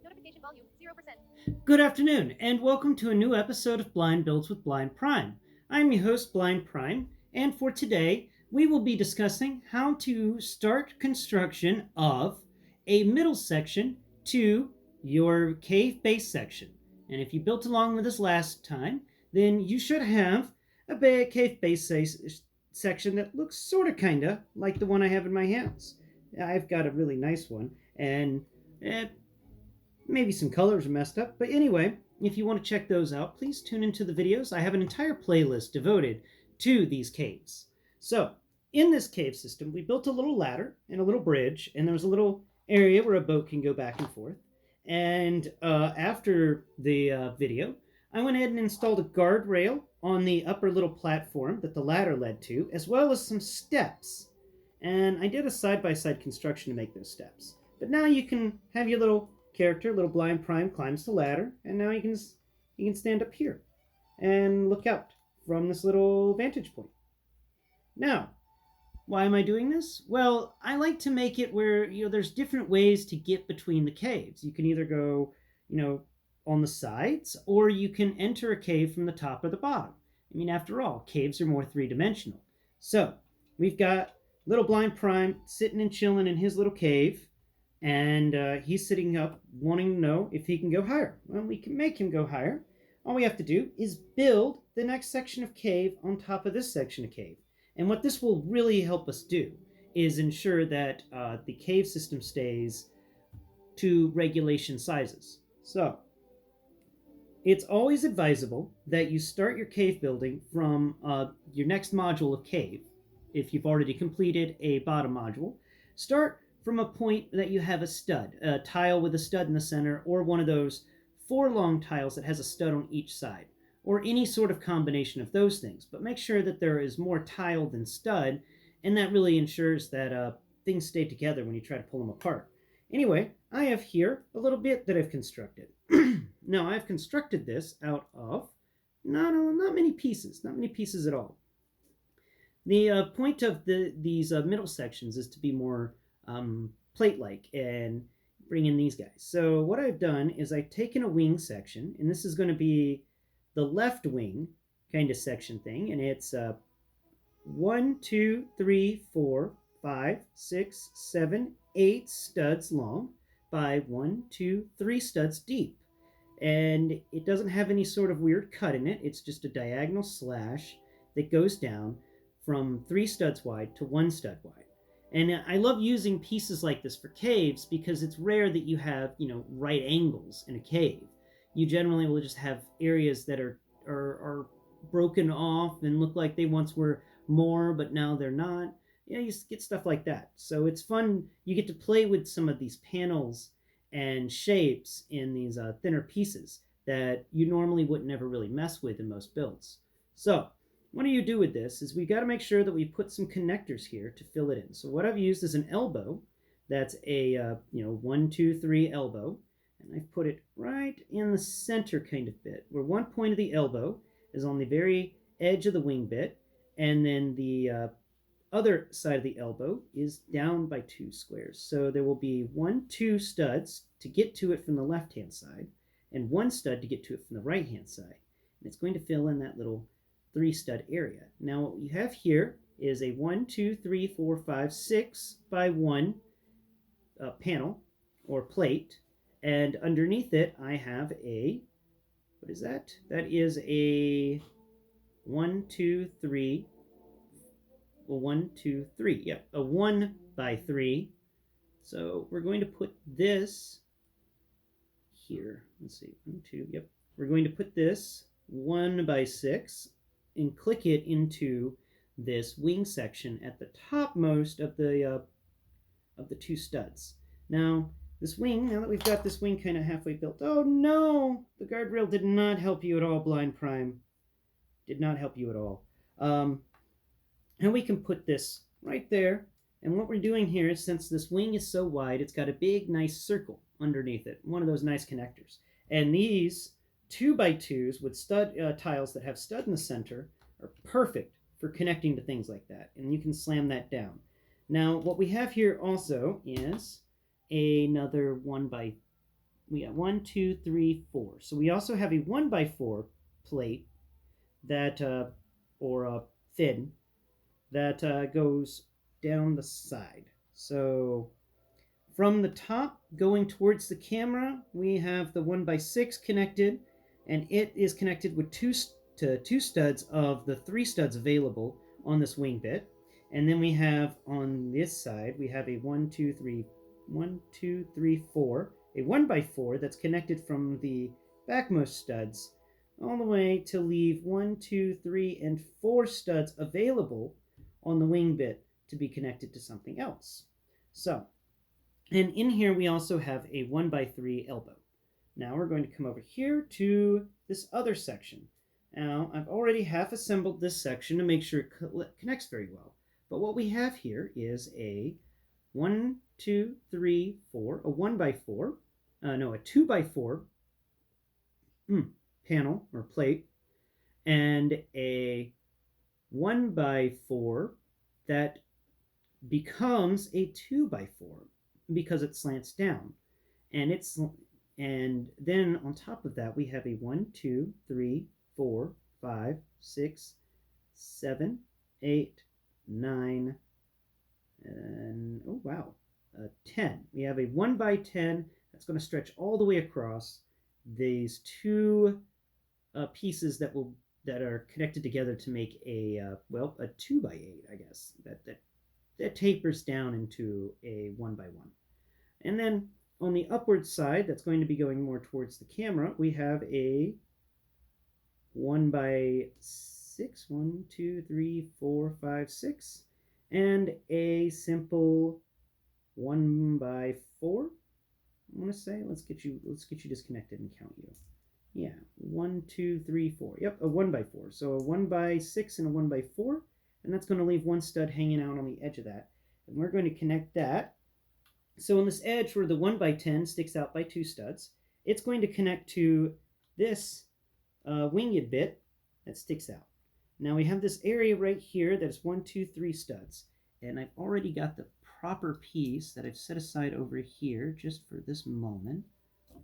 Notification volume 0%. Good afternoon, and welcome to a new episode of Blind Builds with Blind Prime. I'm your host, Blind Prime, and for today, we will be discussing how to start construction of a middle section to your cave base section. And if you built along with us last time, then you should have a cave base section that looks sort of kinda like the one I have in my hands. I've got a really nice one, and maybe some colors are messed up, but anyway, if you want to check those out, please tune into the videos. I have an entire playlist devoted to these caves. So, in this cave system, we built a little ladder and a little bridge, and there was a little area where a boat can go back and forth. And after the video, I went ahead and installed a guardrail on the upper little platform that the ladder led to, as well as some steps. And I did a side-by-side construction to make those steps. But now you can have your little character, little Blind Prime, climbs the ladder, and now he can stand up here and look out from this little vantage point. Now, why am I doing this? Well, I like to make it where there's different ways to get between the caves. You can either go, on the sides, or you can enter a cave from the top or the bottom. I mean, after all, caves are more three-dimensional. So we've got little Blind Prime sitting and chilling in his little cave, and he's sitting up wanting to know if he can go higher. Well, we can make him go higher. All we have to do is build the next section of cave on top of this section of cave. And what this will really help us do is ensure that the cave system stays to regulation sizes. So it's always advisable that you start your cave building from your next module of cave. If you've already completed a bottom module, start from a point that you have a tile with a stud in the center, or one of those 4 long tiles that has a stud on each side, or any sort of combination of those things. But make sure that there is more tile than stud, and that really ensures that things stay together when you try to pull them apart. Anyway, I have here a little bit that I've constructed. Now, I've constructed this out of not many pieces, not many pieces at all. The point of these middle sections is to be more plate-like and bring in these guys. So what I've done is I've taken a wing section, and this is going to be the left wing kind of section thing, and it's 1, 2, 3, 4, 5, 6, 7, 8 studs long by 1, 2, 3 studs deep. And it doesn't have any sort of weird cut in it. It's just a diagonal slash that goes down from 3 studs wide to 1 stud wide. And I love using pieces like this for caves because it's rare that you have, right angles in a cave. You generally will just have areas that are broken off and look like they once were more, but now they're not. You get stuff like that. So it's fun. You get to play with some of these panels and shapes in these thinner pieces that you normally would never really mess with in most builds. So what do you do with this is we got to make sure that we put some connectors here to fill it in. So what I've used is an elbow. That's a 1, 2, 3 elbow, and I've put it right in the center kind of bit, where one point of the elbow is on the very edge of the wing bit, and then the other side of the elbow is down by 2 squares. So there will be 1, 2 studs to get to it from the left-hand side, and 1 stud to get to it from the right-hand side. And it's going to fill in that little 3 stud area. Now what you have here is a 1, 2, 3, 4, 5, 6 by 1 panel or plate, and underneath it I have what is that? That is a 1, 2, 3. Well, 1, 2, 3. Yep, a 1 by 3. So we're going to put this here. Let's see, 1, 2. Yep, we're going to put this 1 by 6 and click it into this wing section at the topmost of the 2 studs. Now that we've got this wing kind of halfway built, oh no, the guardrail did not help you at all, Blind Prime. Did not help you at all. And we can put this right there. And what we're doing here is, since this wing is so wide, it's got a big, nice circle underneath it, one of those nice connectors. And these 2 by 2s with stud tiles that have stud in the center are perfect for connecting to things like that. And you can slam that down. Now, what we have here also is another 1 by we got 1, 2, 3, 4. So we also have a 1x4 plate that, or a fin that goes down the side. So from the top going towards the camera, we have the 1x6 connected, and it is connected with two studs of the 3 studs available on this wing bit. And then we have on this side, we have a 1, 2, 3, 1, 2, 3, 4, a 1x4 that's connected from the backmost studs all the way to leave 1, 2, 3, and 4 studs available on the wing bit to be connected to something else. So, and in here we also have a 1x3 elbow. Now we're going to come over here to this other section. Now, I've already half assembled this section to make sure it connects very well. But what we have here is a 1, 2, 3, 4, a 1x4, no, a 2x4 panel or plate, and a 1x4 that becomes a 2x4 because it slants down. And then on top of that, we have a 1, 2, 3, 4, 5, 6, 7, 8, 9, and oh wow, 10. We have a 1x10 that's going to stretch all the way across these two pieces that are connected together to make a well, a 2x8, I guess, that tapers down into a 1x1. And then on the upward side, that's going to be going more towards the camera, we have a 1x6, 1, 2, 3, 4, 5, 6, and a simple 1x4. I want to say, let's get you disconnected and count you. Yeah, 1, 2, 3, 4. Yep, a 1x4. So a 1x6 and a 1x4, and that's going to leave one stud hanging out on the edge of that. And we're going to connect that. So on this edge where the 1x10 sticks out by 2 studs, it's going to connect to this winged bit that sticks out. Now we have this area right here that's 1, 2, 3 studs, and I've already got the proper piece that I've set aside over here just for this moment.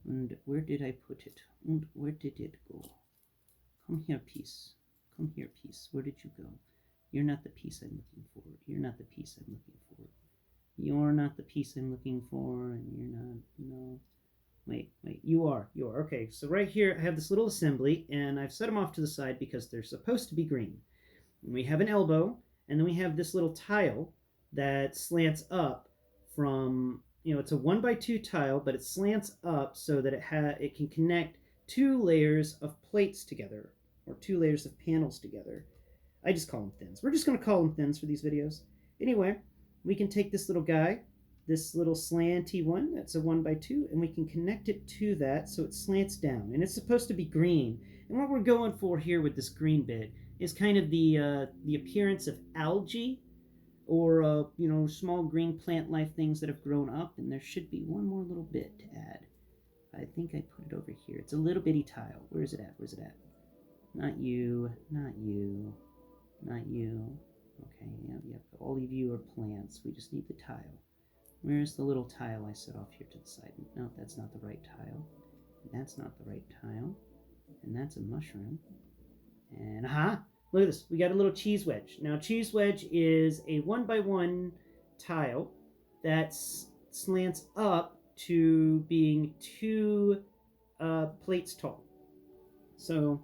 And where did I put it? And where did it go? Come here, piece. Come here, piece. Where did you go? You're not the piece I'm looking for. You're not the piece I'm looking for. You're not the piece I'm looking for, and you're not, no. Wait, you are. Okay, so right here I have this little assembly, and I've set them off to the side because they're supposed to be green. And we have an elbow, and then we have this little tile that slants up from, it's a 1x2 tile, but it slants up so that it can connect 2 layers of plates together, or 2 layers of panels together. I just call them fins. We're just going to call them fins for these videos. Anyway, we can take this little guy, this little slanty one, that's a 1x2, and we can connect it to that so it slants down. And it's supposed to be green. And what we're going for here with this green bit is kind of the appearance of algae, or small green plant life things that have grown up. And there should be one more little bit to add. I think I put it over here. It's a little bitty tile. Where's it at? Not you, not you, not you. Okay, yep. All of you are plants. We just need the tile. Where's the little tile I set off here to the side? No, that's not the right tile. That's not the right tile. And that's a mushroom. And aha! Look at this. We got a little cheese wedge. Now, cheese wedge is a 1x1 tile that slants up to being 2 plates tall. So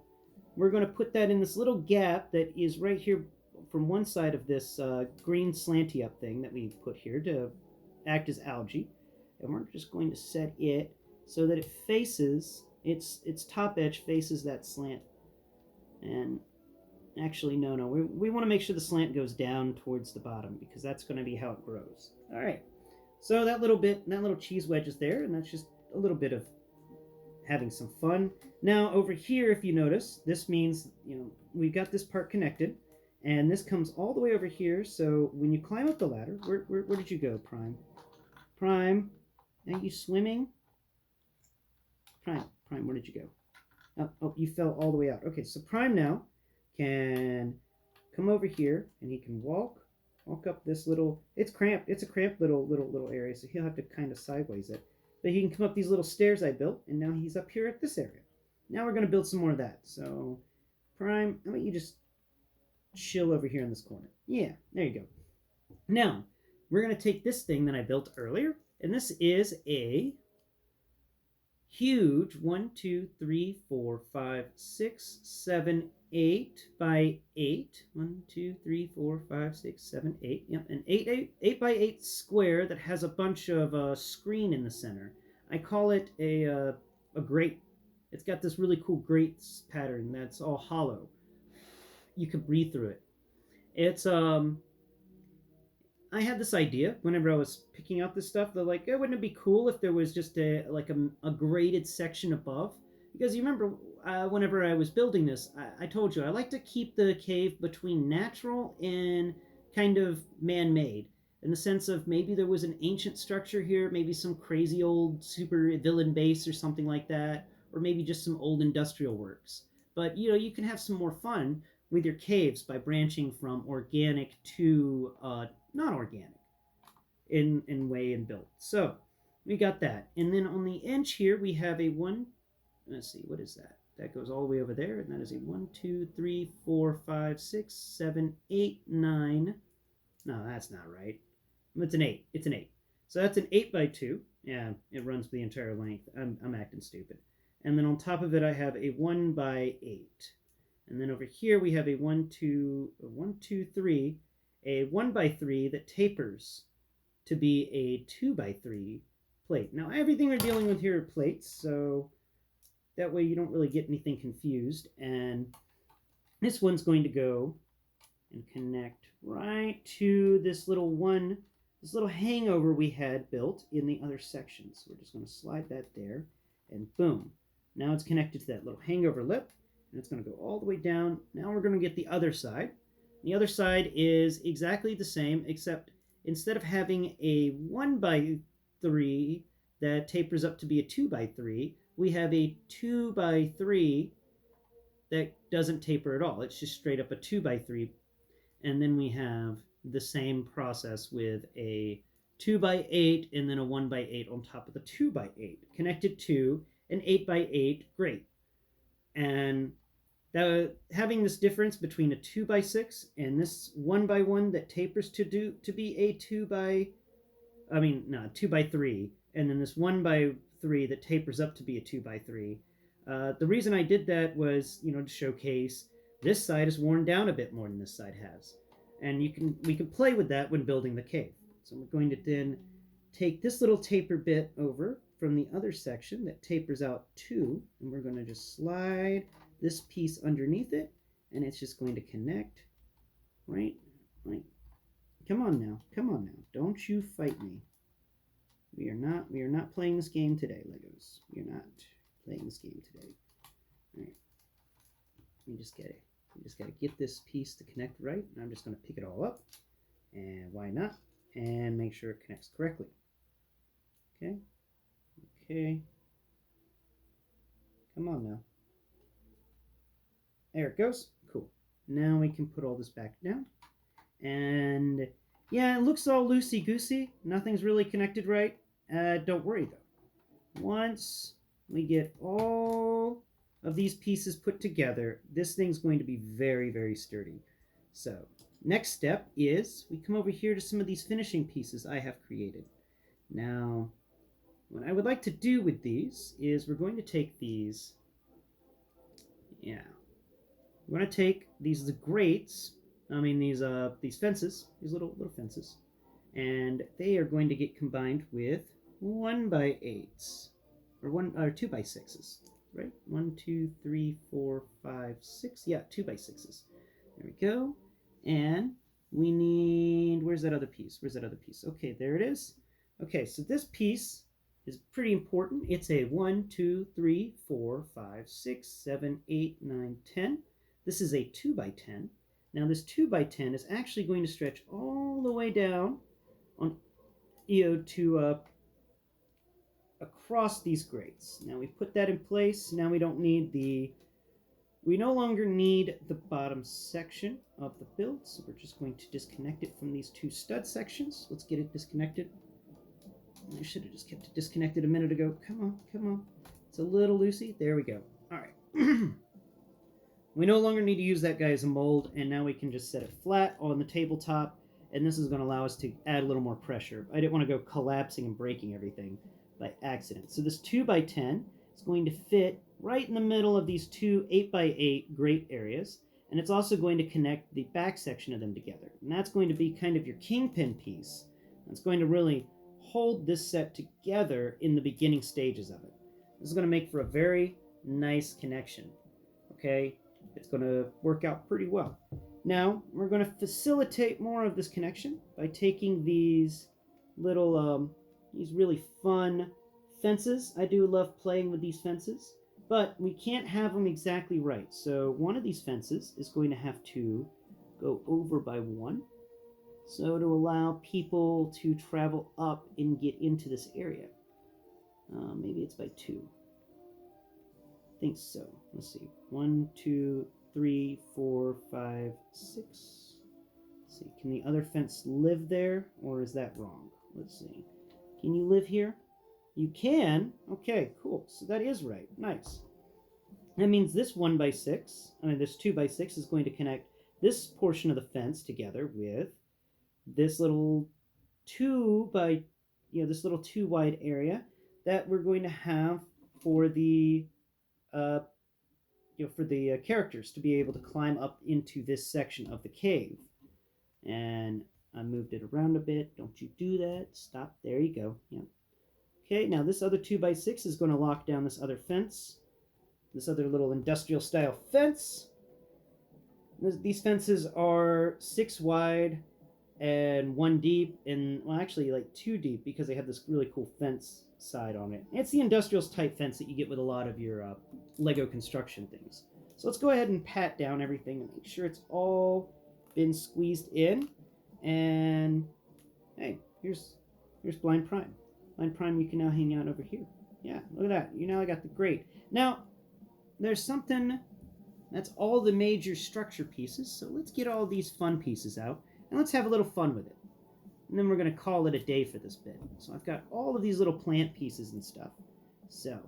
we're going to put that in this little gap that is right here from one side of this green slanty up thing that we put here to act as algae. And we're just going to set it so that it faces, its top edge faces that slant. And actually, no, we want to make sure the slant goes down towards the bottom because that's going to be how it grows. All right, so that little cheese wedge is there, and that's just a little bit of having some fun. Now over here, if you notice, this means, we've got this part connected, and this comes all the way over here. So when you climb up the ladder, where did you go, Prime? Prime, are you swimming? Prime, where did you go? Oh, you fell all the way out. Okay, so Prime now can come over here, and he can walk up this little, it's cramped, it's a cramped little area, so he'll have to kind of sideways it. But he can come up these little stairs I built, and now he's up here at this area. Now we're going to build some more of that. So, Prime, how about you just chill over here in this corner? Yeah, there you go. Now, we're going to take this thing that I built earlier, and this is a huge 1, 2, 3, 4, 5, 6, 7, 8 by 8. 1, 2, 3, 4, 5, 6, 7, 8. Yep, an 8 by 8 square that has a bunch of screen in the center. I call it a grate. It's got this really cool grate pattern that's all hollow. You can breathe through it. It's I had this idea whenever I was picking out this stuff. That like, wouldn't it be cool if there was just a graded section above? Because you remember whenever I was building this, I told you I like to keep the cave between natural and kind of man-made, in the sense of maybe there was an ancient structure here, maybe some crazy old super villain base or something like that, or maybe just some old industrial works. But you can have some more fun with your caves by branching from organic to not organic in way and build. So we got that. And then on the edge here, we have a one. Let's see, what is that? That goes all the way over there, and that is a 1, 2, 3, 4, 5, 6, 7, 8, 9. No, that's not right. It's an 8. It's an 8. So that's an 8 by 2. Yeah, it runs the entire length. I'm acting stupid. And then on top of it, I have a 1 by 8. And then over here, we have a 1, 2, 3, a 1 by 3 that tapers to be a 2 by 3 plate. Now, everything we're dealing with here are plates, so that way you don't really get anything confused. And this one's going to go and connect right to this little hangover we had built in the other section. So we're just going to slide that there, and boom. Now it's connected to that little hangover lip, and it's going to go all the way down. Now we're going to get the other side. The other side is exactly the same, except instead of having a 1 by 3 that tapers up to be a 2 by 3, we have a 2 by 3 that doesn't taper at all. It's just straight up a 2 by 3. And then we have the same process with a 2 by 8 and then a 1 by 8 on top of the 2 by 8, connected to an 8 by 8 grate. And having this difference between a 2 by 6 and this 1 by 1 that tapers to be a 2 by 3, and then this 1 by 3 that tapers up to be a 2 by 3. The reason I did that was, to showcase this side is worn down a bit more than this side has. And we can play with that when building the cave. So we're going to then take this little taper bit over from the other section that tapers out 2, and we're going to just slide this piece underneath it, and it's just going to connect right. Come on now. Don't you fight me. We are not playing this game today, Legos. We are not playing this game today. All right. We just gotta get this piece to connect right. And I'm just gonna pick it all up, and why not? And make sure it connects correctly. Okay. Come on now. There it goes. Cool. Now we can put all this back down. And yeah, it looks all loosey-goosey. Nothing's really connected right. Don't worry though. Once we get all of these pieces put together, this thing's going to be very, very sturdy. So next step is we come over here to some of these finishing pieces I have created. Now, what I would like to do with these is we're going to take these. Yeah. We're going to take these grates, these fences, these little fences, and they are going to get combined with 1 by 8s, or 2 by 6s, right? 1, 2, 3, 4, 5, 6. Yeah, 2 by 6s. There we go. And we need, where's that other piece? Okay, there it is. Okay, so this piece is pretty important. It's a 1, 2, 3, 4, 5, 6, 7, 8, 9, 10. This is a 2 by 10. Now this 2 by 10 is actually going to stretch all the way down on to across these grates. Now we put that in place. Now we no longer need the bottom section of the build, so we're just going to disconnect it from these 2 stud sections. Let's get it disconnected. I should have just kept it disconnected a minute ago. Come on, come on. It's a little loosey. There we go. All right. We no longer need to use that guy as a mold, and now we can just set it flat on the tabletop, and this is going to allow us to add a little more pressure. I didn't want to go collapsing and breaking everything by accident. So this 2x10 is going to fit right in the middle of these two 8x8 grate areas, and it's also going to connect the back section of them together. And that's going to be kind of your kingpin piece. It's going to really hold this set together in the beginning stages of it. This is going to make for a very nice connection. Okay, it's going to work out pretty well. Now, we're going to facilitate more of this connection by taking these little, these really fun fences. I do love playing with these fences, but we can't have them exactly right. So one of these fences is going to have to go over by one. So to allow people to travel up and get into this area. Maybe it's by two. I think so. Let's see. 1, 2, 3, 4, 5, 6. Let's see. Can the other fence live there, or is that wrong? Let's see. Can you live here? You can. Okay, cool. So that is right. Nice. That means this 1x6, this 2x6 is going to connect this portion of the fence together with this little this little 2 wide area that we're going to have for the characters to be able to climb up into this section of the cave. And I moved it around a bit. Don't you do that. Stop. There you go. Yep. Okay, now this other 2x6 is going to lock down this other fence. This other little industrial style fence. These fences are 6 wide and 1 deep, and well, actually like 2 deep because they have this really cool fence side on it. It's the industrial type fence that you get with a lot of your Lego construction things. So let's go ahead and pat down everything and make sure it's all been squeezed in. And hey, here's Blind Prime. Blind Prime, you can now hang out over here. Yeah, look at that. You now got the grate. Now, there's something that's all the major structure pieces. So let's get all these fun pieces out and let's have a little fun with it. And then we're going to call it a day for this bit. So I've got all of these little plant pieces and stuff. So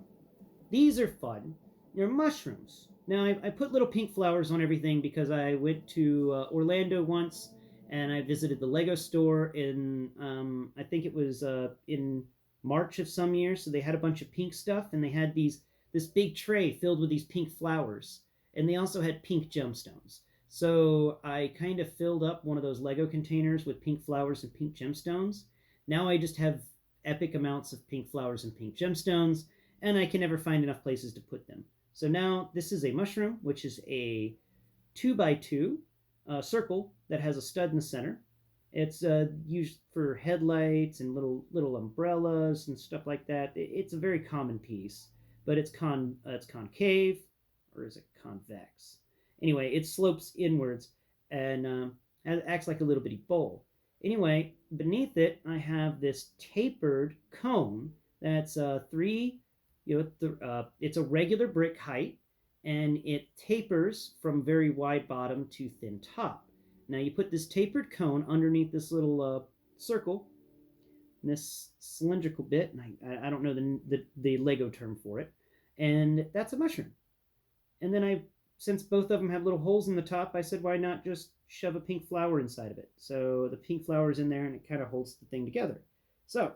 these are fun. They're mushrooms. Now I put little pink flowers on everything because I went to Orlando once and I visited the Lego store in, I think it was in March of some year. So they had a bunch of pink stuff and they had this big tray filled with these pink flowers. And they also had pink gemstones. So I kind of filled up one of those Lego containers with pink flowers and pink gemstones. Now I just have epic amounts of pink flowers and pink gemstones, and I can never find enough places to put them. So now this is a mushroom, which is a 2x2 circle that has a stud in the center. It's used for headlights and little umbrellas and stuff like that. It's a very common piece, but it's concave, or is it convex? Anyway, it slopes inwards and acts like a little bitty bowl. Anyway, beneath it, I have this tapered cone that's it's a regular brick height, and it tapers from very wide bottom to thin top. Now you put this tapered cone underneath this little circle, this cylindrical bit, and I don't know the Lego term for it, and that's a mushroom. And then since both of them have little holes in the top, I said, why not just shove a pink flower inside of it? So the pink flower is in there and it kind of holds the thing together. So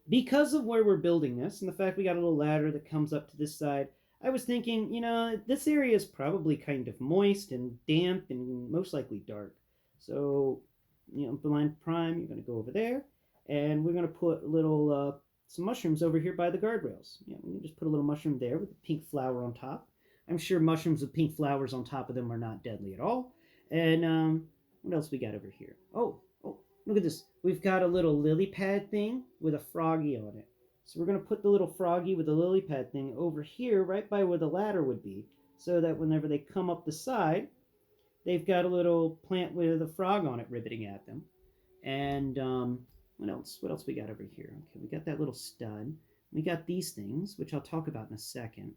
because of where we're building this and the fact we got a little ladder that comes up to this side, I was thinking, this area is probably kind of moist and damp and most likely dark. So, Blind Prime, you're going to go over there and we're going to put some mushrooms over here by the guardrails. We can just put a little mushroom there with a pink flower on top. I'm sure mushrooms with pink flowers on top of them are not deadly at all. And what else we got over here? Oh, look at this. We've got a little lily pad thing with a froggy on it. So we're going to put the little froggy with the lily pad thing over here right by where the ladder would be, so that whenever they come up the side, they've got a little plant with a frog on it ribbiting at them. And what else? What else we got over here? Okay, we got that little stud. We got these things, which I'll talk about in a second.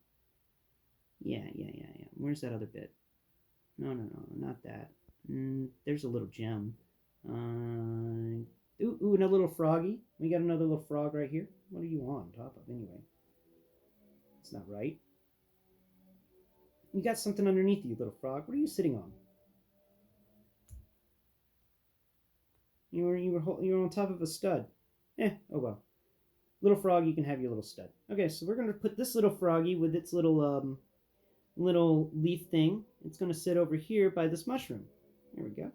Yeah. Where's that other bit? No, not that. There's a little gem. Ooh, another little froggy. We got another little frog right here. What are you on top of anyway? It's not right. You got something underneath you, little frog. What are you sitting on? You were on top of a stud. Oh well. Little frog, you can have your little stud. Okay, so we're gonna put this little froggy with its little leaf thing. It's gonna sit over here by this mushroom. There we go. I'm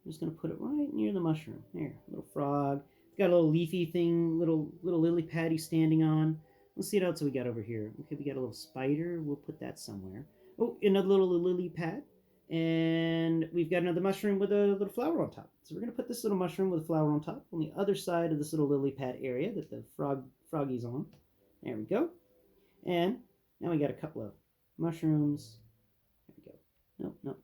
just gonna put it right near the mushroom. There, little frog. It's got a little leafy thing, little lily pad he's standing on. Let's see what else we got over here. Okay, we got a little spider. We'll put that somewhere. Oh, another little lily pad. And we've got another mushroom with a little flower on top. So we're going to put this little mushroom with a flower on top on the other side of this little lily pad area that the froggy's on. There we go. And now we got a couple of mushrooms. There we go. Nope,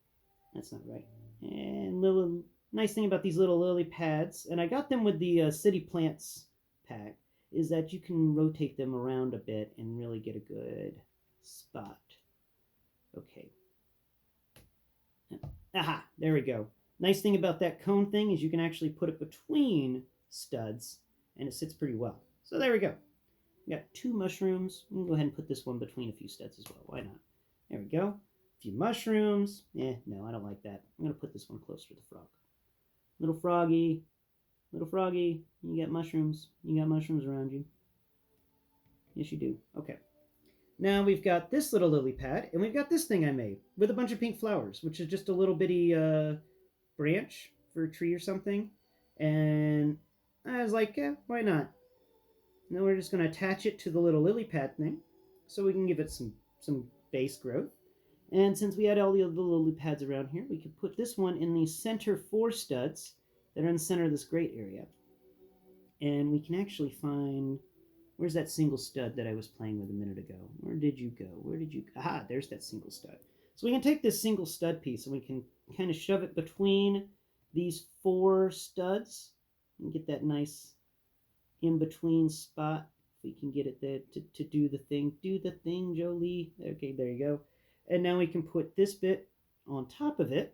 that's not right. And little nice thing about these little lily pads, and I got them with the City Plants pack, is that you can rotate them around a bit and really get a good spot. Okay. Aha, there we go. Nice thing about that cone thing is you can actually put it between studs and it sits pretty well. So there we go. We got 2 mushrooms. We can go ahead and put this one between a few studs as well. Why not? There we go. A few mushrooms. No, I don't like that. I'm going to put this one closer to the frog. Little froggy, you got mushrooms. You got mushrooms around you. Yes, you do. Okay. Now we've got this little lily pad, and we've got this thing I made with a bunch of pink flowers, which is just a little bitty branch for a tree or something. And I was like, why not? Now we're just going to attach it to the little lily pad thing so we can give it some base growth. And since we had all the other lily pads around here, we could put this one in the center 4 studs that are in the center of this great area. And we can actually find... Where's that single stud that I was playing with a minute ago? Where did you go? Aha, there's that single stud. So we can take this single stud piece and we can kind of shove it between these 4 studs and get that nice in-between spot. If we can get it there to do the thing. Do the thing, Jolie. Okay, there you go. And now we can put this bit on top of it.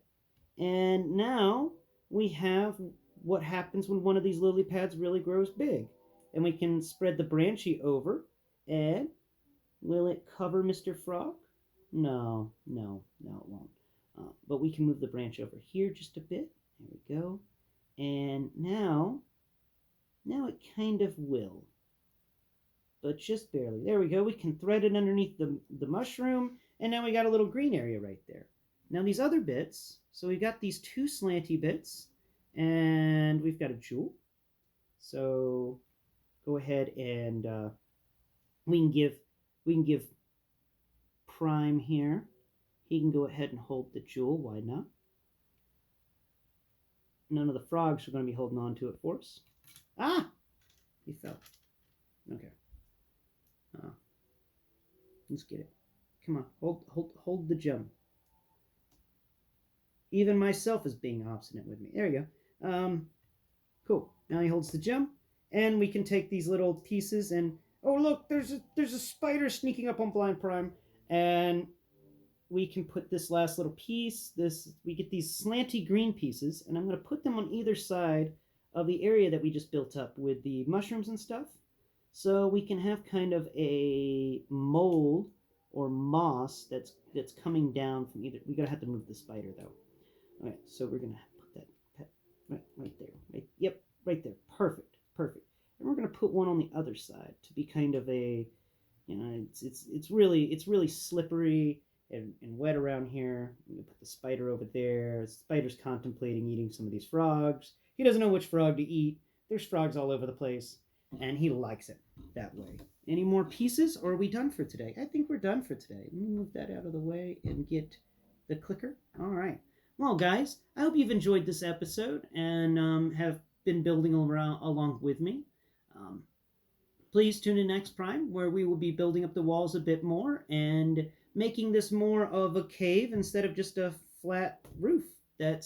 And now we have what happens when one of these lily pads really grows big. And we can spread the branchy over, and will it cover Mr. Frog? No, it won't. But we can move the branch over here just a bit. There we go. And now it kind of will, but just barely. There we go. We can thread it underneath the mushroom, and now we got a little green area right there. Now these other bits, so we've got these 2 slanty bits, and we've got a jewel. So go ahead and we can give Prime here. He can go ahead and hold the jewel. Why not? None of the frogs are going to be holding on to it for us. Ah! He fell. Okay. Let's get it. Come on, hold the gem. Even myself is being obstinate with me. There you go. Cool. Now he holds the gem. And we can take these little pieces and... Oh, look, there's a spider sneaking up on Blind Prime. And we can put this last little piece. We get these slanty green pieces. And I'm going to put them on either side of the area that we just built up with the mushrooms and stuff. So we can have kind of a mold or moss that's coming down from either... We're going to have to move the spider, though. All right, so we're going to put that right there. Yep, right there. Perfect. And we're going to put one on the other side to be kind of a, it's really slippery and wet around here. I'm going to put the spider over there. The spider's contemplating eating some of these frogs. He doesn't know which frog to eat. There's frogs all over the place, and he likes it that way. Any more pieces, or are we done for today? I think we're done for today. Let me move that out of the way and get the clicker. All right. Well, guys, I hope you've enjoyed this episode and have been building along with me. Please tune in next Prime, where we will be building up the walls a bit more and making this more of a cave instead of just a flat roof that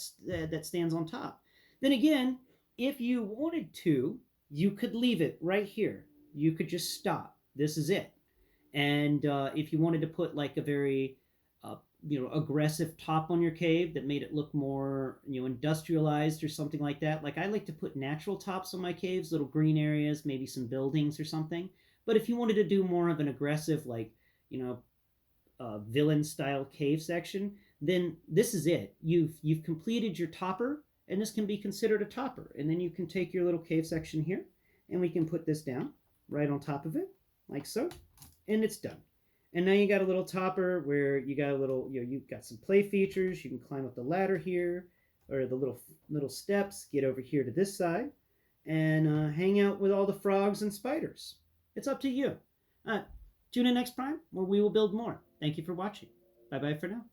stands on top. Then again, if you wanted to, you could leave it right here. You could just stop. This is it. And if you wanted to put like a very aggressive top on your cave that made it look more industrialized or something like that. Like I like to put natural tops on my caves, little green areas, maybe some buildings or something. But if you wanted to do more of an aggressive, like you know villain style cave section, then this is it. You've completed your topper, and this can be considered a topper. And then you can take your little cave section here, and we can put this down right on top of it, like so, and it's done. And now you got a little topper where you got a little, you've got some play features. You can climb up the ladder here, or the little steps. Get over here to this side, and hang out with all the frogs and spiders. It's up to you. Uh, Tune in next time where we will build more. Thank you for watching. Bye bye for now.